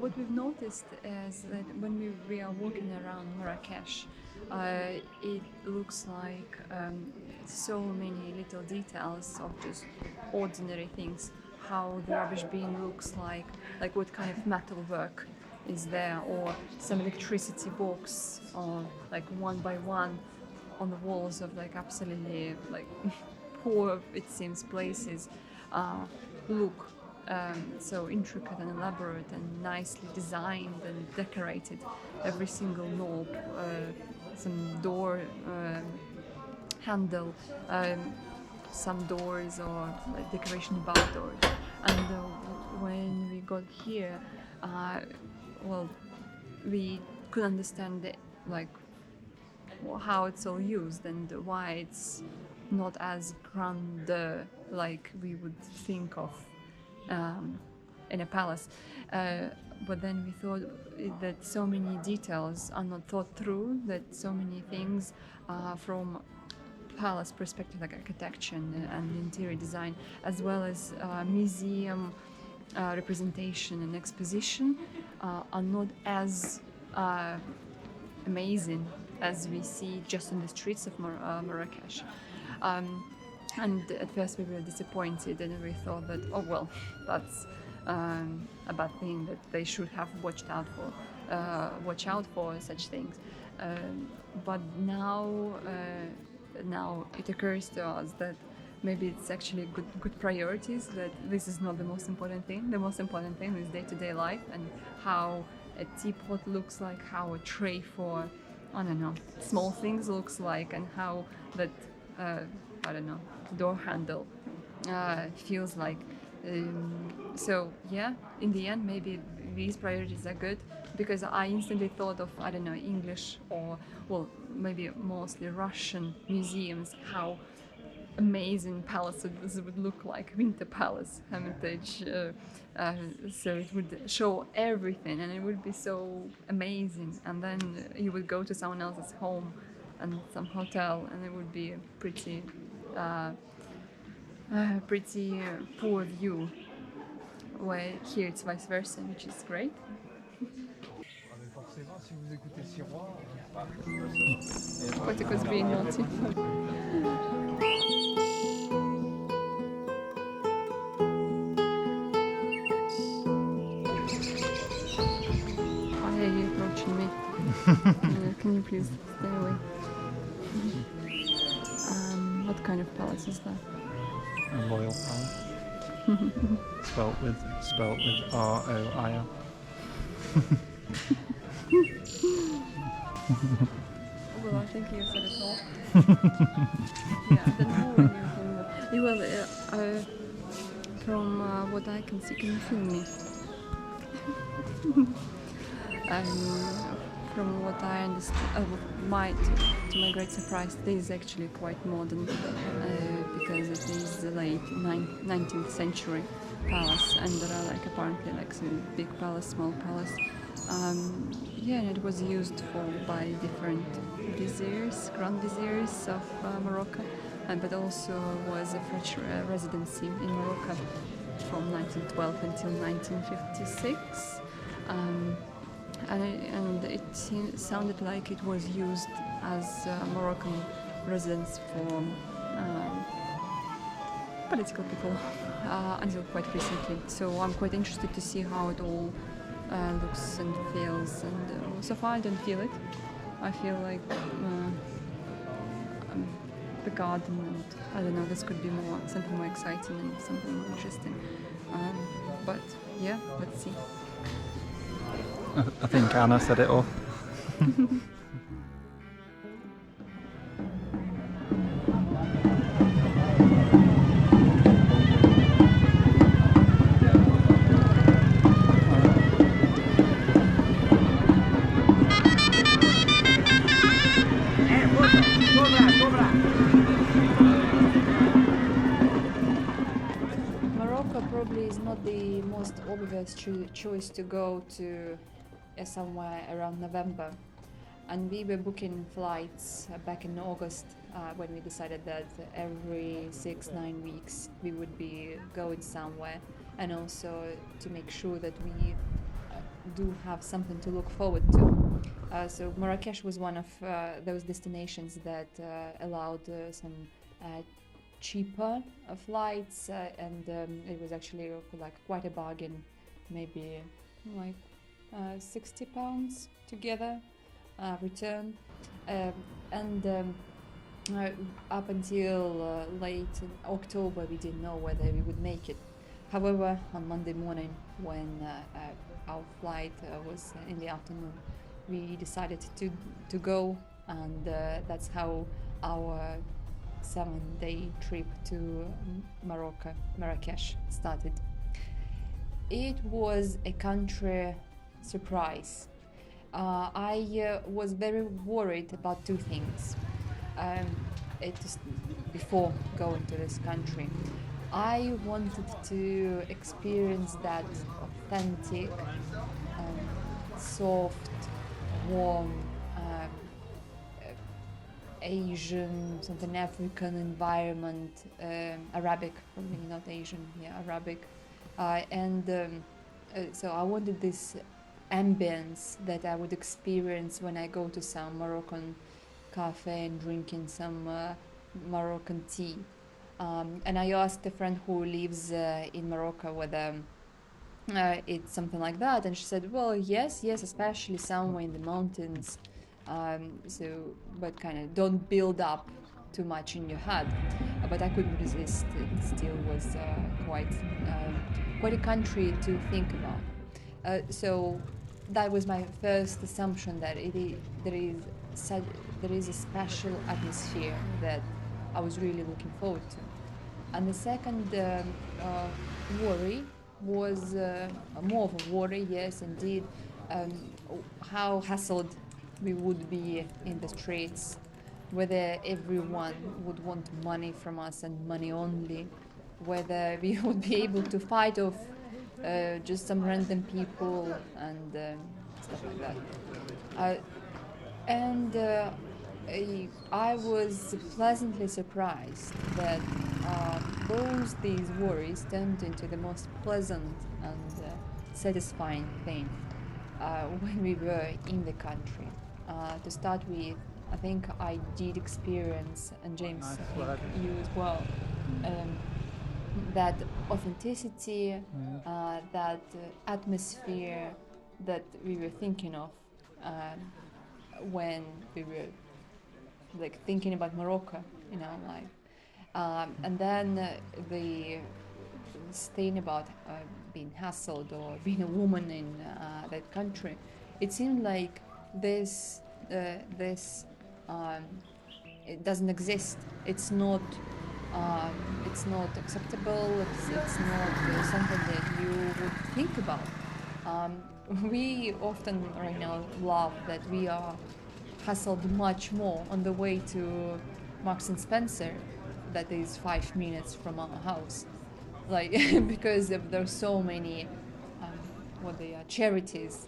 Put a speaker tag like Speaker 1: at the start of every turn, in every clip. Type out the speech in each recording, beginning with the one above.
Speaker 1: what we've noticed is that when we are walking around Marrakesh, it looks like so many little details of just ordinary things. How the rubbish bin looks like what kind of metal work is there, or some electricity box, or like one by one on the walls of like absolutely like poor, it seems, places look so intricate and elaborate and nicely designed and decorated. Every single knob, some door handle, some doors or like decoration above doors. And when we got here, well, we could understand like how it's all used and why it's not as grand like we would think of in a palace. But then we thought that so many details are not thought through, that so many things from palace perspective, like architecture and interior design, as well as museum representation and exposition, are not as amazing as we see just in the streets of Marrakesh. And at first we were disappointed, and we thought that, oh well, that's a bad thing, that they should have watch out for such things. But now it occurs to us that maybe it's actually good priorities, that this is not the most important thing. The most important thing is day-to-day life, and how a teapot looks like, how a tray for, I don't know, small things looks like, and how that, I don't know, door handle feels like. So yeah, in the end, maybe these priorities are good, because I instantly thought of, I don't know, English or, well, maybe mostly Russian museums, how amazing palaces would look like, Winter Palace, Hermitage, so it would show everything and it would be so amazing. And then you would go to someone else's home and some hotel, and it would be a pretty poor view, where here it's vice versa, which is great. But it was being naughty. Why are you approaching me? Can you please stay away? What kind of palace is that?
Speaker 2: A royal palace. spelt with R-O-I-L.
Speaker 1: Well, I think you said it all. Yeah, then how will you well, from what I can see, can you film me? From what I understand, to my great surprise, this is actually quite modern, because it is the late 19th century palace, and there are like apparently like some big palace, small palace. Yeah, and it was used by different viziers, grand viziers of Morocco, but also was a French residency in Morocco from 1912 until 1956. And it sounded like it was used as a Moroccan residence for political people until quite recently. So I'm quite interested to see how it all looks and feels. And so far I don't feel it. I feel like the garden, and I don't know, this could be something more exciting and something more interesting. But yeah, let's see.
Speaker 2: I think Anna said it all.
Speaker 1: Morocco probably is not the most obvious choice to go to somewhere around November, and we were booking flights back in August when we decided that every 6-9 weeks we would be going somewhere, and also to make sure that we do have something to look forward to. So Marrakesh was one of those destinations that allowed some cheaper flights, and it was actually like quite a bargain, maybe like £60 together return, and up until late in October we didn't know whether we would make it. However, on Monday morning, when our flight was in the afternoon, we decided to go, and that's how our 7-day trip to Morocco, Marrakesh, started. It was a country surprise. I was very worried about two things. It just before going to this country, I wanted to experience that authentic, soft, warm, Asian, something African environment, Arabic, probably not Asian, yeah, Arabic, and so I wanted this ambience that I would experience when I go to some Moroccan cafe and drinking some Moroccan tea. And I asked a friend who lives in Morocco whether it's something like that, and she said, "Well, yes, especially somewhere in the mountains. So, but kind of don't build up too much in your head." But I couldn't resist. It still was quite a country to think about. So that was my first assumption that there is a special atmosphere that I was really looking forward to. And the second worry was more of a worry, yes, indeed, um, how hassled we would be in the streets, whether everyone would want money from us and money only, whether we would be able to fight off just some random people and stuff like that. And I was pleasantly surprised that both these worries turned into the most pleasant and satisfying thing when we were in the country. To start with, I think I did experience, and James, I think you as well, that authenticity, that atmosphere that we were thinking of when we were like thinking about Morocco, like, and then this thing about being hassled or being a woman in that country. It seemed like this it doesn't exist. It's not acceptable. It's not something that you would think about. We often right now laugh that we are hustled much more on the way to Marks and Spencer, that is 5 minutes from our house, like because there's so many what they are charities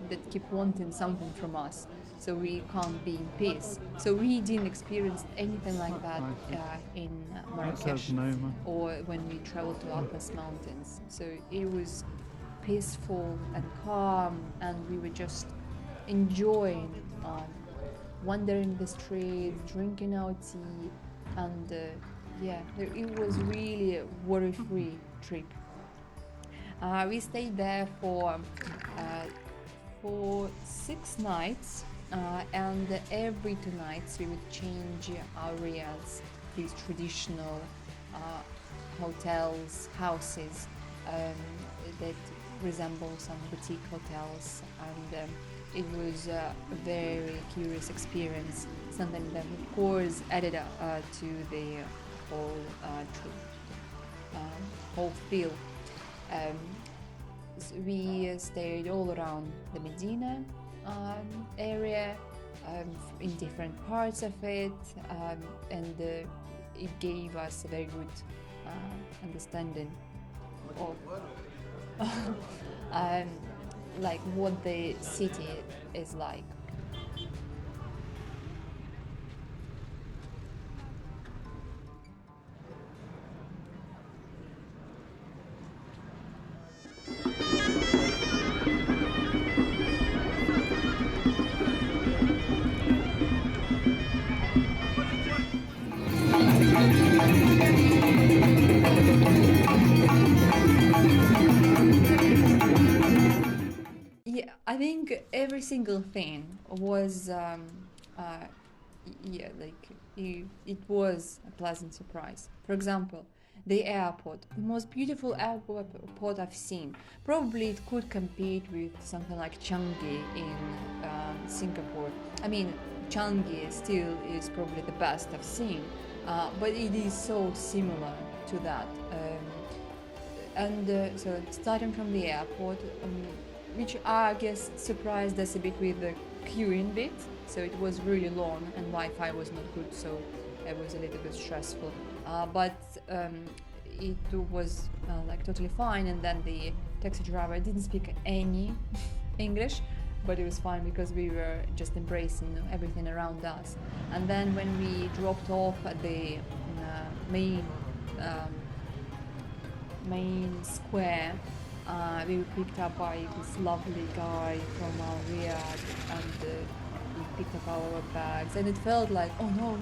Speaker 1: that keep wanting something from us, so we can't be in peace. So we didn't experience anything like that in Marrakesh or when we traveled to Atlas Mountains. So it was peaceful and calm, and we were just enjoying wandering the streets, drinking our tea, and it was really a worry-free trip. We stayed there for 6 nights, and every 2 nights we would change areas, these traditional hotels, houses that resemble some boutique hotels, and it was a very curious experience, something that of course added to the whole feel. So we stayed all around the Medina area, in different parts of it, and it gave us a very good understanding of like what the city is like. I think every single thing was yeah, like it was a pleasant surprise. For example, the airport, the most beautiful airport I've seen. Probably it could compete with something like Changi in Singapore. I mean, Changi still is probably the best I've seen, but it is so similar to that. And so starting from the airport, which I guess surprised us a bit with the queuing bit. So it was really long and Wi-Fi was not good, so it was a little bit stressful. But it was like totally fine. And then the taxi driver didn't speak any English, but it was fine because we were just embracing everything around us. And then when we dropped off at the main square, we were picked up by this lovely guy from Riyadh, and he picked up our bags, and it felt like, oh no,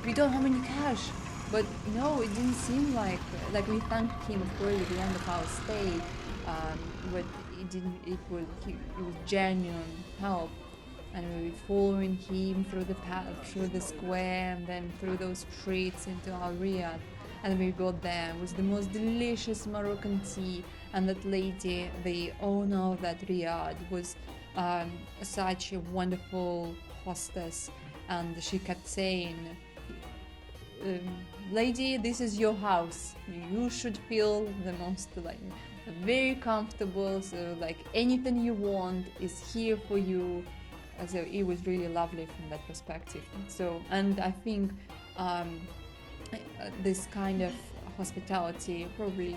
Speaker 1: we don't have any cash. But no, it didn't seem like we thanked him, of course, at the end of our stay, but it was genuine help. And we were following him through the square, and then through those streets into Al Riyadh. And we got there. It was the most delicious Moroccan tea, and that lady, the owner of that Riyadh, was such a wonderful hostess, and she kept saying, lady, this is your house, you should feel the most very comfortable, so like anything you want is here for you. So it was really lovely from that perspective. So, and I think this kind of hospitality probably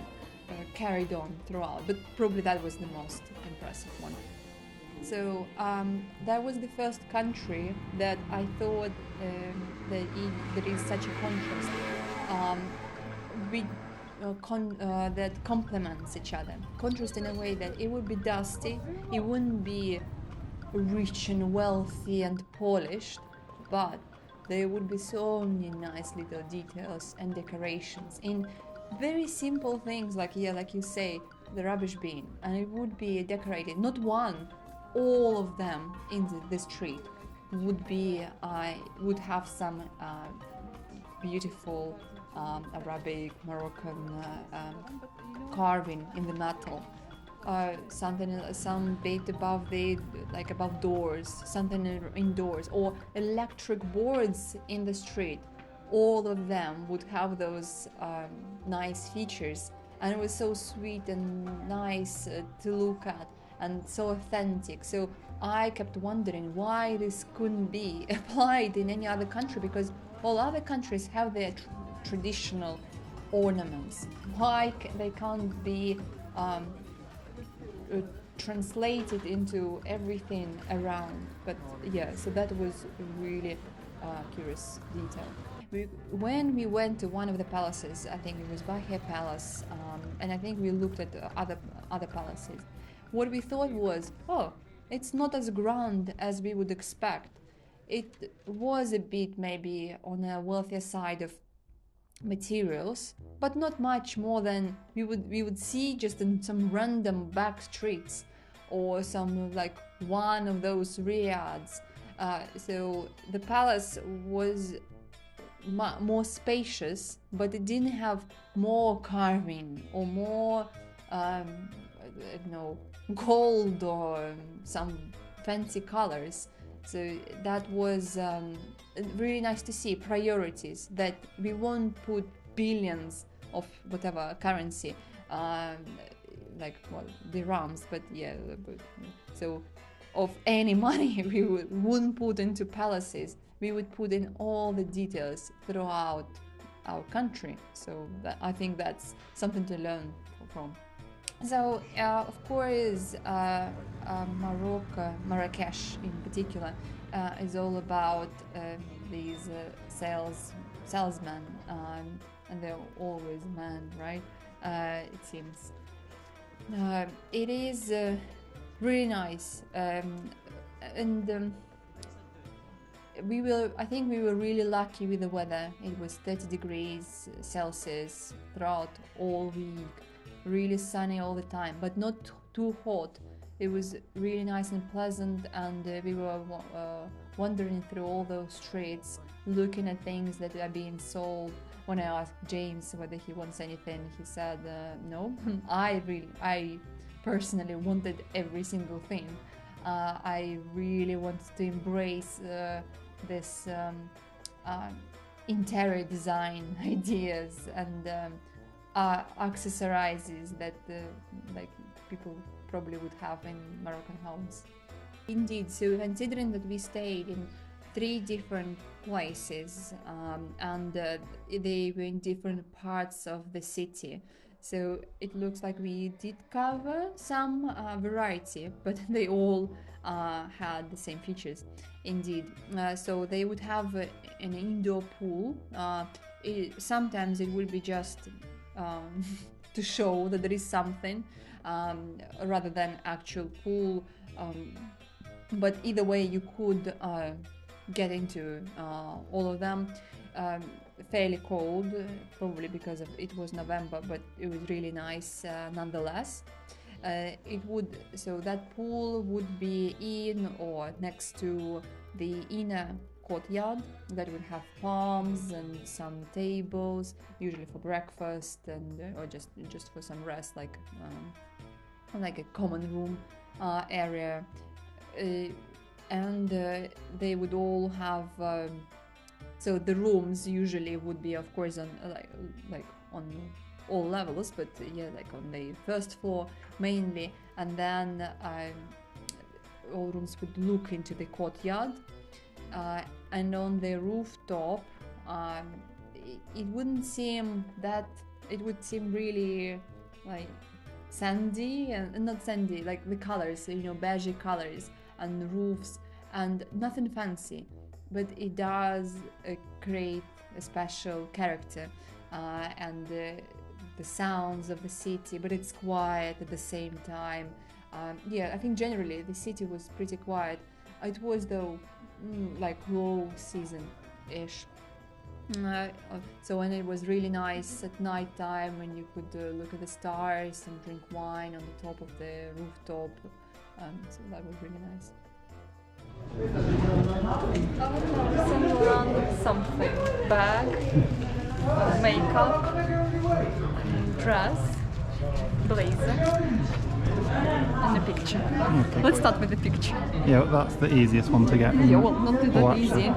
Speaker 1: carried on throughout, but probably that was the most impressive one. So that was the first country that I thought there is such a contrast that complements each other. Contrast in a way that it would be dusty, it wouldn't be rich and wealthy and polished, but there would be so many nice little details and decorations in very simple things, like you say, the rubbish bin, and it would be decorated, not one, all of them in the street would have some beautiful Arabic, Moroccan carving in the metal. Some bit above above doors, something indoors, or electric boards in the street. All of them would have those nice features, and it was so sweet and nice to look at, and so authentic. So I kept wondering why this couldn't be applied in any other country, because all other countries have their traditional ornaments. Why they can't be translated into everything around? But yeah, so that was a really curious detail. When we went to one of the palaces, I think it was Bahia Palace, and I think we looked at other palaces. What we thought was, oh, it's not as grand as we would expect. It was a bit maybe on a wealthier side of materials, but not much more than we would see just in some random back streets, or some like one of those riads. So the palace was more spacious, but it didn't have more carving or more gold or some fancy colors. So that was really nice to see priorities, that we won't put billions of whatever currency, dirhams, but yeah, so of any money we wouldn't put into palaces. We would put in all the details throughout our country. So I think that's something to learn from. So of course, Marrakesh in particular, is all about these salesmen, and they're always men, right? It seems. It is really nice, and I think we were really lucky with the weather. It was 30 degrees Celsius throughout all week, really sunny all the time, but not too hot. it was really nice and pleasant, and we were wandering through all those streets, looking at things that are being sold. When I asked James whether he wants anything, he said no. I personally wanted every single thing. I really wanted to embrace this interior design ideas and accessorizes that like people probably would have in Moroccan homes. Indeed, so considering that we stayed in 3 different places and they were in different parts of the city, so it looks like we did cover some variety, but they all had the same features. Indeed, so they would have an indoor pool. Sometimes it would be just to show that there is something rather than actual pool, but either way you could get into all of them. Fairly cold, probably because it was November, but it was really nice nonetheless. So that pool would be in or next to the inner courtyard that would have palms and some tables, usually for breakfast and or just for some rest, like a common room area, and they would all have. So the rooms usually would be, of course, on like on all levels, but like on the first floor mainly, and then all rooms would look into the courtyard, and on the rooftop, it wouldn't seem that. It would seem really like sandy and not sandy, like the colors, beige colors and the roofs, and nothing fancy. But it does create a special character and the sounds of the city, but it's quiet at the same time. I think generally the city was pretty quiet. It was though like low season-ish. So when it was really nice at night time, when you could look at the stars and drink wine on the top of the rooftop, so that was really nice. Something bag, makeup, dress, blazer, and a picture.
Speaker 2: Okay.
Speaker 1: Let's start with the picture.
Speaker 2: Yeah, that's the easiest one to get.
Speaker 1: Yeah, well, not that easy.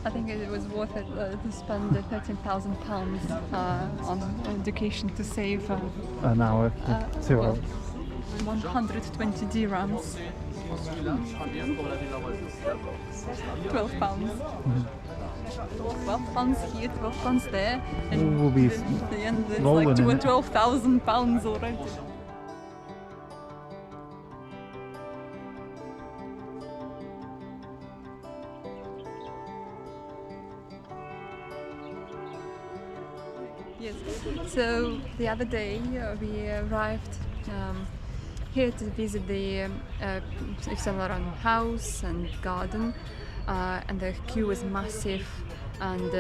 Speaker 1: I think it was worth it to spend £13,000 on education to save
Speaker 2: An hour, 2 hours.
Speaker 1: 120 dirhams. 12 pounds. 12 pounds here, 12 pounds there, and
Speaker 2: We'll be
Speaker 1: at the end it's
Speaker 2: rolling
Speaker 1: like
Speaker 2: in it.
Speaker 1: £12,000 already. Yes. So the other day we arrived here to visit the Yves Saint Laurent house and garden, and the queue was massive. And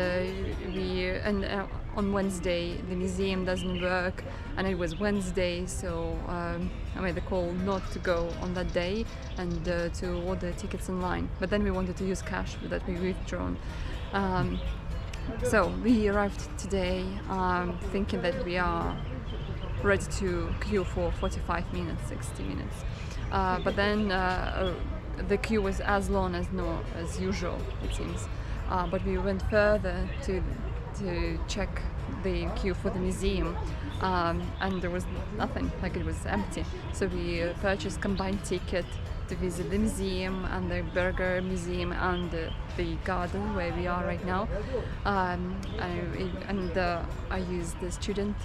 Speaker 1: on Wednesday the museum doesn't work, and it was Wednesday, so I made the call not to go on that day and to order tickets online. But then we wanted to use cash, but that we withdrawn. So we arrived today thinking that we are ready to queue for 45 minutes, 60 minutes. But then the queue was as long as usual, it seems. But we went further to check the queue for the museum, and there was nothing, like it was empty. So we purchased combined ticket to visit the museum and the burger museum and the garden where we are right now. I used the student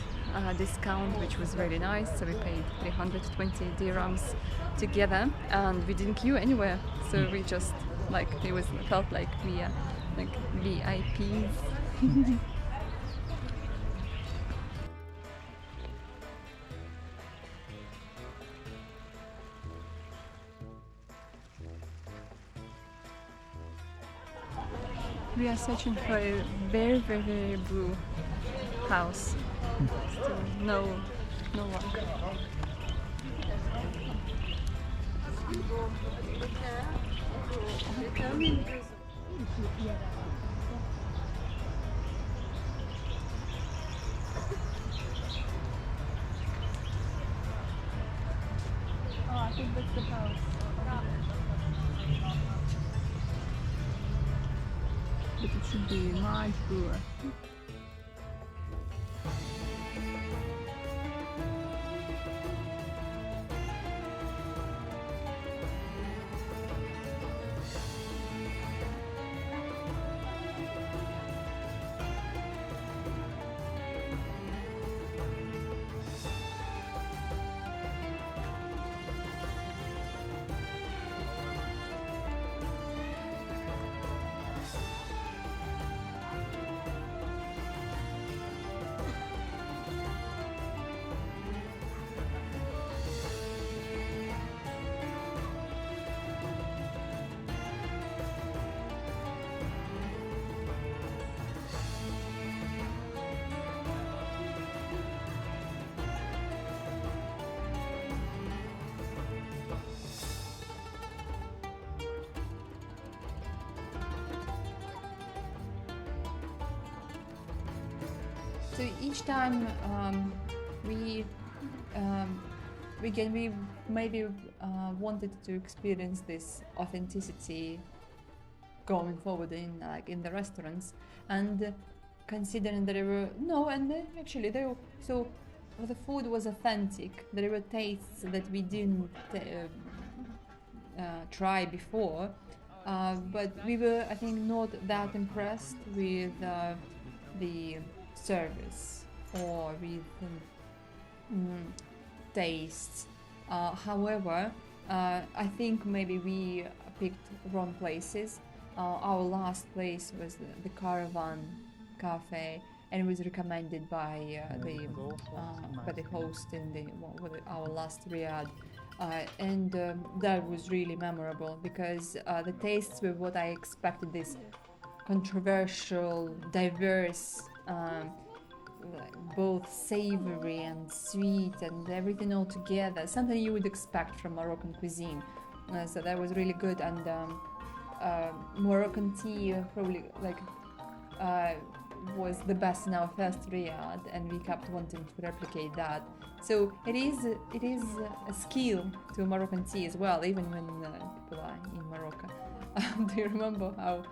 Speaker 1: discount, which was really nice. So we paid 320 dirhams together, and we didn't queue anywhere. So we just felt like we are like VIPs. We are searching for a very, very, very blue house. Still no luck. Oh, I think that's the house. But it should be much bluer. So each time we maybe wanted to experience this authenticity going forward in the restaurants, and considering that actually the food was authentic. There were tastes that we didn't try before, but we were, I think, not that impressed with the service or with tastes. However, I think maybe we picked wrong places. Our last place was the Caravan Cafe, and it was recommended by the host in our last riad. And that was really memorable because the tastes were what I expected, this controversial, diverse, both savory and sweet and everything all together, something you would expect from Moroccan cuisine. So that was really good. And Moroccan tea probably was the best in our first riad, and we kept wanting to replicate that. So it is a skill to Moroccan tea as well, even when people are in Morocco. Do you remember how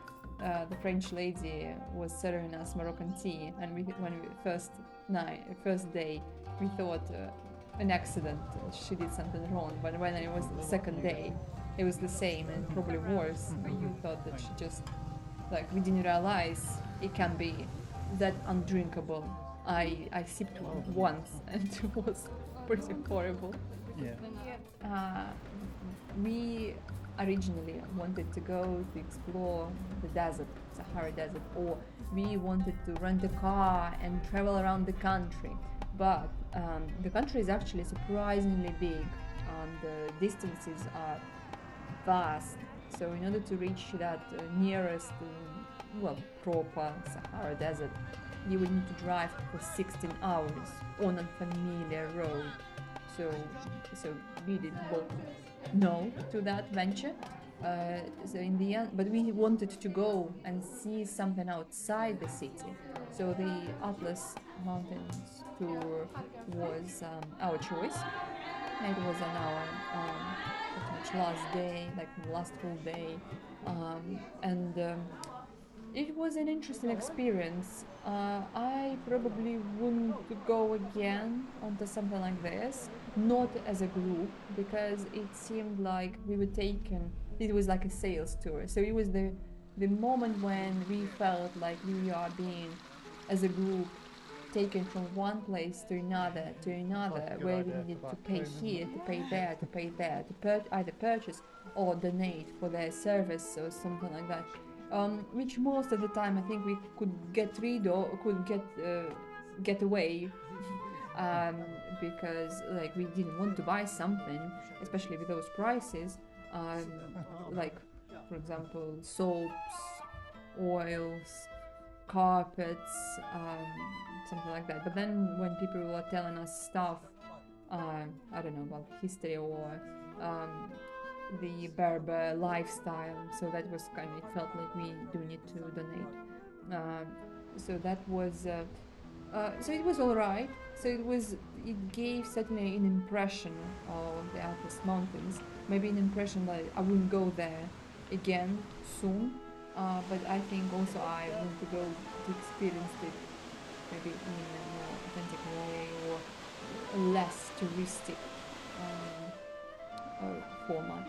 Speaker 1: the French lady was serving us Moroccan tea, and first day we thought an accident, she did something wrong, but when it was the second day it was the same and probably worse. We thought that she just we didn't realize it can be that undrinkable. I sipped once and it was pretty horrible. We originally wanted to go to explore the desert, Sahara Desert, or we wanted to rent a car and travel around the country. But the country is actually surprisingly big, and the distances are vast. So in order to reach that nearest, proper Sahara Desert, you would need to drive for 16 hours on a familiar road. So we did both no to that venture. So in the end, but we wanted to go and see something outside the city. So the Atlas Mountains tour was our choice. It was on our last day, last full day, and It was an interesting experience. I probably wouldn't go again onto something like this, not as a group, because it seemed like we were taken. It was like a sales tour, so it was the moment when we felt like we are being, as a group, taken from one place to another, where we needed to pay here, to pay there, to pay there, to either purchase or donate for their service or something like that. Which most of the time I think we could get rid of, could get away, because like we didn't want to buy something, especially with those prices, like for example soaps, oils, carpets, something like that. But then when people were telling us stuff, I don't know, about history or the Berber lifestyle, so that was kind of, it felt like we do need to donate. So that was, so it was all right. So it gave certainly an impression of the Atlas Mountains, maybe an impression that I wouldn't go there again soon. But I think also I want to go to experience it maybe in a more authentic way or less touristic format.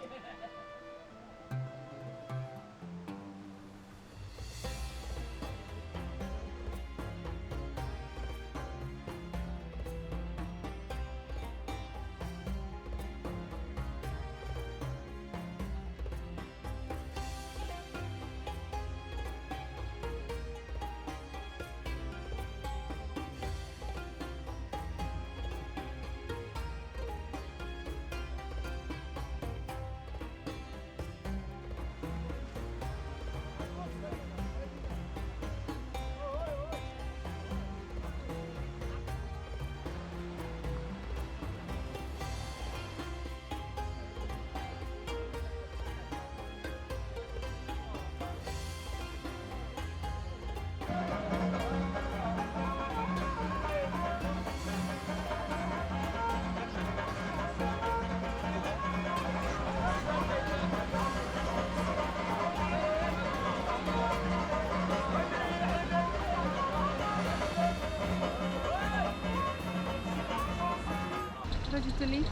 Speaker 1: Ready to leave?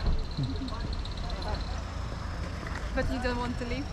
Speaker 1: But you don't want to leave?